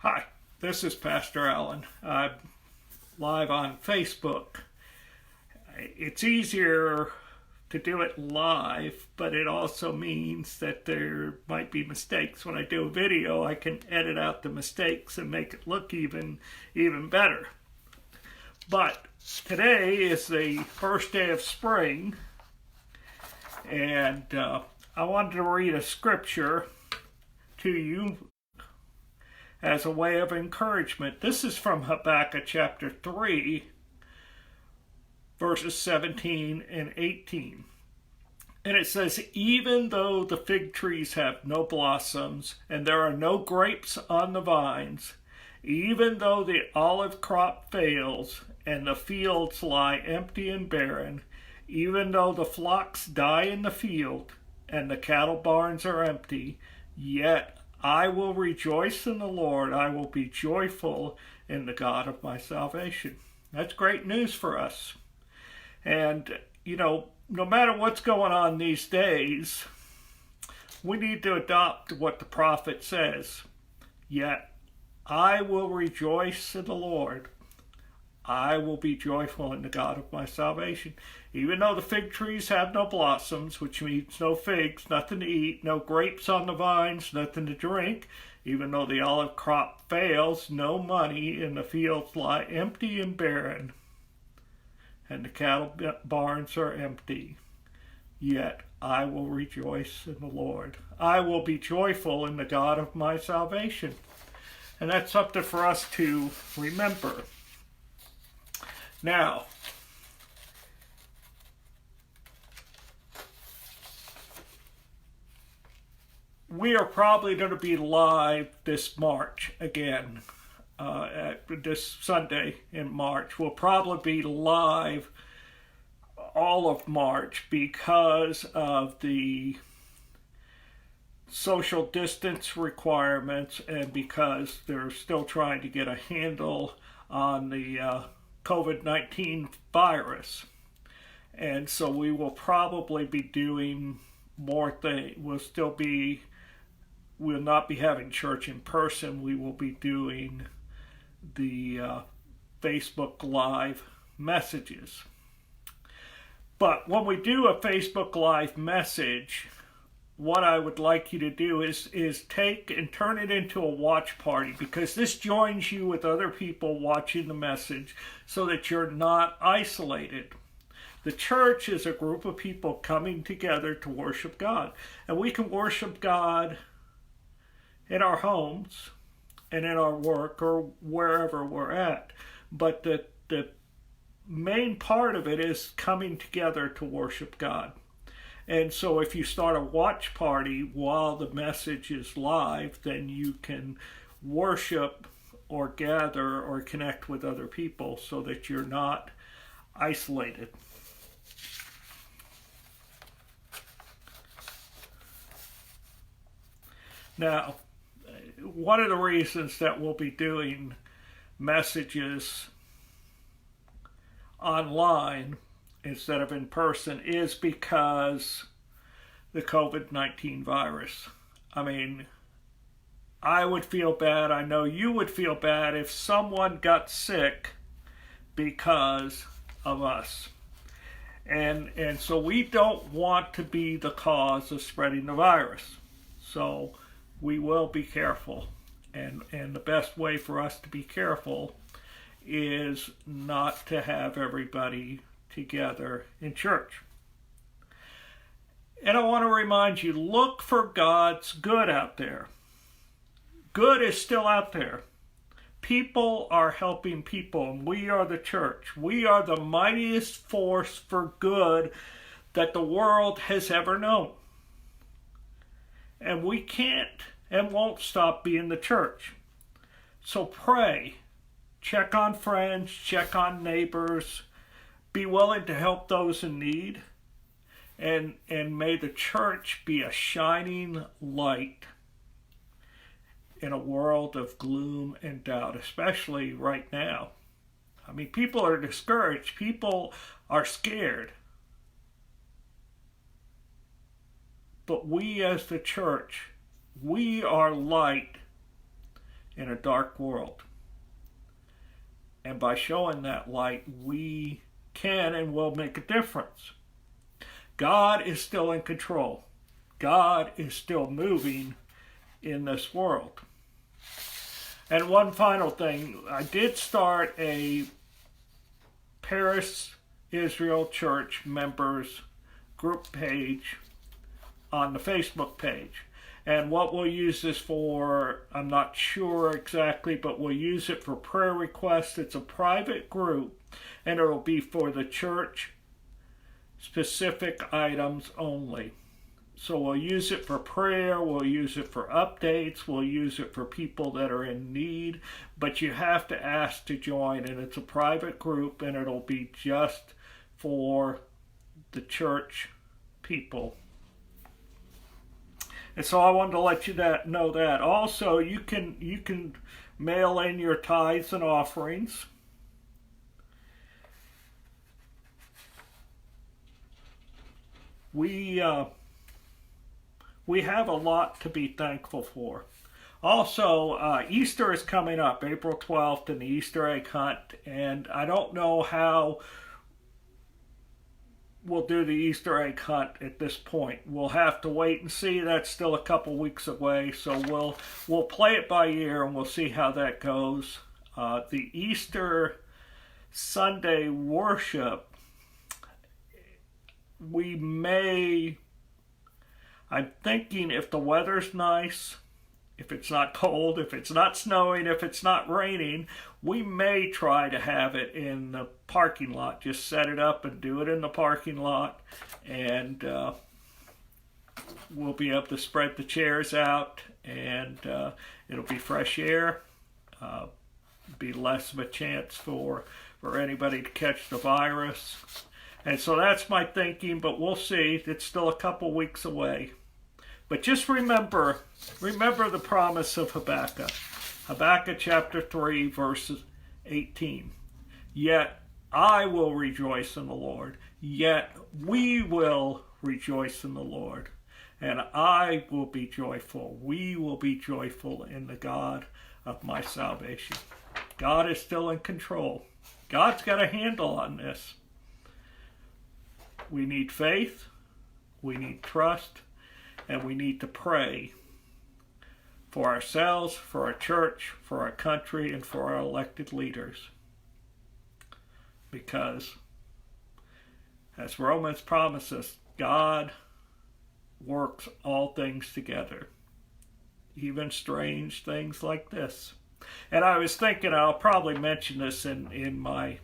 Hi, this is Pastor Allen. I'm live on Facebook. It's easier to do it live, but it also means that there might be mistakes. When I do a video, I can edit out the mistakes and make it look even better. But today is the first day of spring, and I wanted to read a scripture to you as a way of encouragement. This is from Habakkuk chapter 3, verses 17 and 18. And it says, "Even though the fig trees have no blossoms, and there are no grapes on the vines, even though the olive crop fails, and the fields lie empty and barren, even though the flocks die in the field, and the cattle barns are empty, yet I will rejoice in the Lord. I will be joyful in the God of my salvation." That's great news for us. And, no matter what's going on these days, we need to adopt what the prophet says. Yet I will rejoice in the Lord. I will be joyful in the God of my salvation. Even though the fig trees have no blossoms, which means no figs, nothing to eat, no grapes on the vines, nothing to drink, even though the olive crop fails, no money, and the fields lie empty and barren, and the cattle barns are empty, yet I will rejoice in the Lord. I will be joyful in the God of my salvation. And that's something for us to remember. Now, we are probably going to be live this March again, this Sunday in March. We'll probably be live all of March because of the social distance requirements and because they're still trying to get a handle on the COVID-19 virus. And so we will probably be doing more things. We'll not be having church in person. We will be doing the Facebook Live messages. But when we do a Facebook Live message, what I would like you to do is take and turn it into a watch party, because this joins you with other people watching the message so that you're not isolated. The church is a group of people coming together to worship God. And we can worship God in our homes and in our work or wherever we're at. But the main part of it is coming together to worship God. And so if you start a watch party while the message is live, then you can worship or gather or connect with other people so that you're not isolated. Now, one of the reasons that we'll be doing messages online instead of in person is because the COVID-19 virus. I mean, I would feel bad, I know you would feel bad if someone got sick because of us. And so we don't want to be the cause of spreading the virus. So we will be careful. And the best way for us to be careful is not to have everybody together in church. And I want to remind you, look for God's good out there. Good is still out there. People are helping people, and we are the church. We are the mightiest force for good that the world has ever known. And we can't and won't stop being the church. So pray, check on friends, check on neighbors, be willing to help those in need, and may the church be a shining light in a world of gloom and doubt, especially right now. I mean, people are discouraged, people are scared. But we as the church, we are light in a dark world. And by showing that light, we can and will make a difference. God is still in control. God is still moving in this world. And one final thing, I did start a Paris Israel Church members group page on the Facebook page. And what we'll use this for, I'm not sure exactly, but we'll use it for prayer requests. It's a private group, and it'll be for the church specific items only. So we'll use it for prayer, we'll use it for updates, we'll use it for people that are in need, but you have to ask to join, and it's a private group, and it'll be just for the church people. And so I wanted to let you know that. Also, you can mail in your tithes and offerings. We have a lot to be thankful for. Also, Easter is coming up, April 12th, and the Easter egg hunt. And I don't know how we'll do the Easter egg hunt at this point. We'll have to wait and see. That's still a couple weeks away. So we'll play it by ear, and we'll see how that goes. The Easter Sunday worship, I'm thinking if the weather's nice, if it's not cold, if it's not snowing, if it's not raining, we may try to have it in the parking lot. Just set it up and do it in the parking lot, and we'll be able to spread the chairs out, and it'll be fresh air. Be less of a chance for anybody to catch the virus. And so that's my thinking, but we'll see. It's still a couple weeks away. But just remember the promise of Habakkuk. Habakkuk chapter 3, verses 18. Yet I will rejoice in the Lord. Yet we will rejoice in the Lord. And I will be joyful. We will be joyful in the God of my salvation. God is still in control. God's got a handle on this. We need faith, we need trust, and we need to pray for ourselves, for our church, for our country, and for our elected leaders. Because, as Romans promises, God works all things together, even strange things like this. And I was thinking, I'll probably mention this in my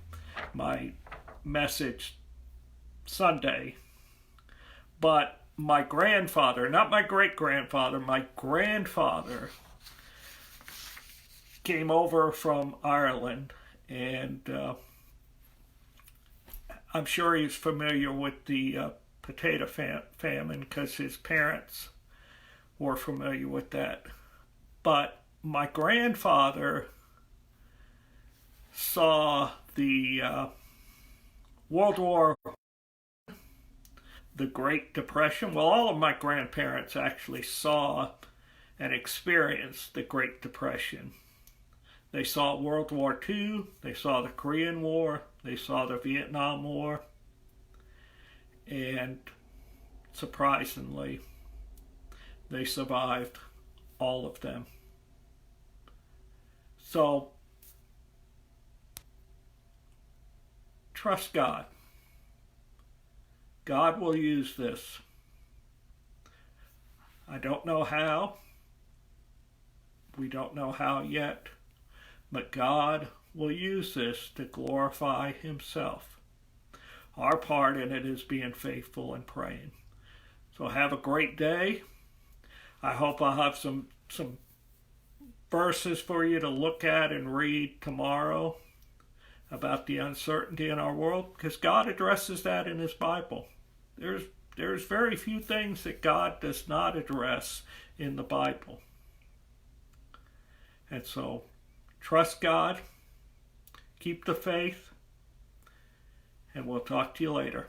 message Sunday, but my grandfather, not my great-grandfather, my grandfather came over from Ireland, and I'm sure he's familiar with the potato famine because his parents were familiar with that. But my grandfather saw the World War, the Great Depression. Well, all of my grandparents actually saw and experienced the Great Depression. They saw World War II, they saw the Korean War, they saw the Vietnam War, and surprisingly, they survived all of them. So, trust God. God will use this. I don't know how. We don't know how yet. But God will use this to glorify Himself. Our part in it is being faithful and praying. So have a great day. I hope I'll have some verses for you to look at and read tomorrow about the uncertainty in our world, because God addresses that in His Bible. There's very few things that God does not address in the Bible. And so, trust God, keep the faith, and we'll talk to you later.